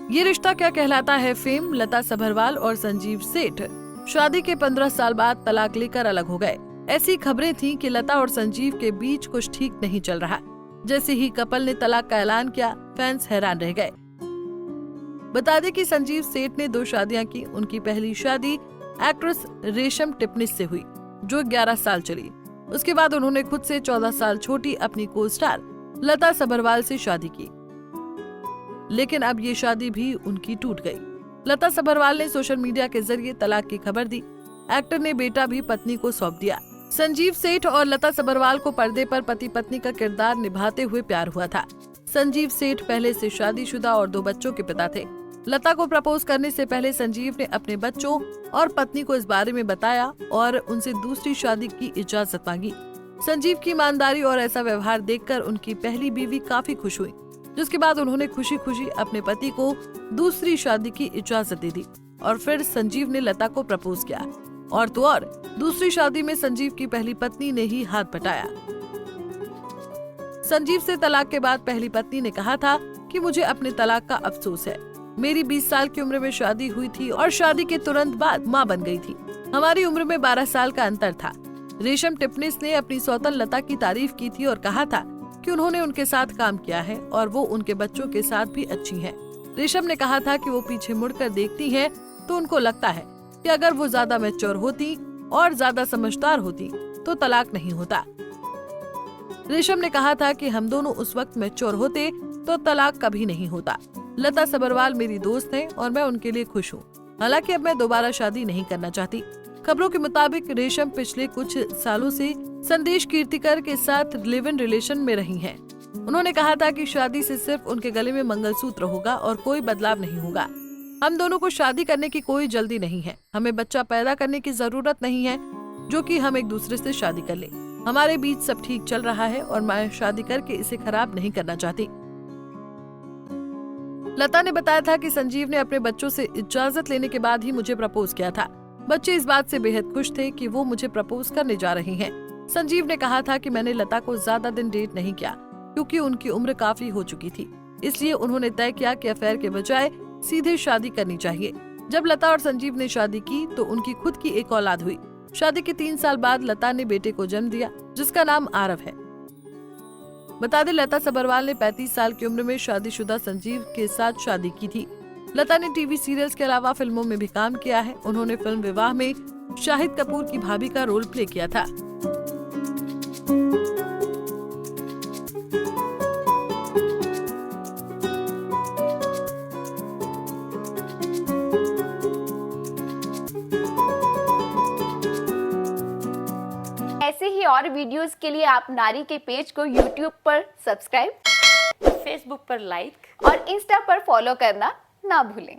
ये रिश्ता क्या कहलाता है फेम। लता सभरवाल और संजीव सेठ शादी के 15 साल बाद तलाक लेकर अलग हो गए। ऐसी खबरें थीं कि लता और संजीव के बीच कुछ ठीक नहीं चल रहा। जैसे ही कपल ने तलाक का ऐलान किया, फैंस हैरान रह गए। बता दें कि संजीव सेठ ने 2 शादियां की। उनकी पहली शादी एक्ट्रेस रेशम टिपनिस से हुई, जो 11 साल चली। उसके बाद उन्होंने खुद से 14 साल छोटी अपनी को स्टार लता सभरवाल से शादी की, लेकिन अब ये शादी भी उनकी टूट गई। लता सभरवाल ने सोशल मीडिया के जरिए तलाक की खबर दी। एक्टर ने बेटा भी पत्नी को सौंप दिया। संजीव सेठ और लता सभरवाल को पर्दे पर पति पत्नी का किरदार निभाते हुए प्यार हुआ था। संजीव सेठ पहले से शादीशुदा और 2 बच्चों के पिता थे। लता को प्रपोज करने से पहले संजीव ने अपने बच्चों और पत्नी को इस बारे में बताया और उनसे दूसरी शादी की इजाजत मांगी। संजीव की ईमानदारी और ऐसा व्यवहार देखकर उनकी पहली बीवी काफी खुश हुई, जिसके बाद उन्होंने खुशी खुशी अपने पति को दूसरी शादी की इजाजत दे दी और फिर संजीव ने लता को प्रपोज किया। और तो और दूसरी शादी में संजीव की पहली पत्नी ने ही हाथ बटाया। संजीव से तलाक के बाद पहली पत्नी ने कहा था कि मुझे अपने तलाक का अफसोस है। मेरी 20 साल की उम्र में शादी हुई थी और शादी के तुरंत बाद मां बन गई थी। हमारी उम्र में 12 साल का अंतर था। रेशम टिपनिस ने अपनी सौतन लता की तारीफ की थी और कहा था कि उन्होंने उनके साथ काम किया है और वो उनके बच्चों के साथ भी अच्छी हैं। रेशम ने कहा था कि वो पीछे मुड़कर देखती हैं तो उनको लगता है कि अगर वो ज्यादा मैच्योर होती और ज्यादा समझदार होती तो तलाक नहीं होता। रेशम ने कहा था कि हम दोनों उस वक्त मैच्योर होते तो तलाक कभी नहीं होता। लता सभरवाल मेरी दोस्त है और मैं उनके लिए खुश हूँ। हालांकि अब मैं दोबारा शादी नहीं करना चाहती। खबरों के मुताबिक रेशम पिछले कुछ सालों से संदेश कीर्तिकर के साथ लिव इन रिलेशन में रही हैं। उन्होंने कहा था कि शादी से सिर्फ उनके गले में मंगलसूत्र होगा और कोई बदलाव नहीं होगा। हम दोनों को शादी करने की कोई जल्दी नहीं है। हमें बच्चा पैदा करने की जरूरत नहीं है जो कि हम एक दूसरे से शादी कर ले। हमारे बीच सब ठीक चल रहा है और मैं शादी करके इसे खराब नहीं करना चाहती। लता ने बताया था कि संजीव ने अपने बच्चों से इजाजत लेने के बाद ही मुझे प्रपोज किया था। बच्चे इस बात से बेहद खुश थे कि वो मुझे प्रपोज करने जा रहे हैं। संजीव ने कहा था कि मैंने लता को ज्यादा दिन डेट नहीं किया क्योंकि उनकी उम्र काफी हो चुकी थी, इसलिए उन्होंने तय किया कि अफेयर के बजाय सीधे शादी करनी चाहिए। जब लता और संजीव ने शादी की तो उनकी खुद की एक औलाद हुई। शादी के 3 साल बाद लता ने बेटे को जन्म दिया, जिसका नाम आरव है। बता दें, लता सभरवाल ने 35 साल की उम्र में शादीशुदा संजीव के साथ शादी की थी। लता ने टीवी सीरियल्स के अलावा फिल्मों में भी काम किया है। उन्होंने फिल्म विवाह में शाहिद कपूर की भाभी का रोल प्ले किया था। ऐसे ही और वीडियोस के लिए आप नारी के पेज को YouTube पर सब्सक्राइब, फेसबुक पर लाइक और इंस्टा पर फॉलो करना ना भूलें।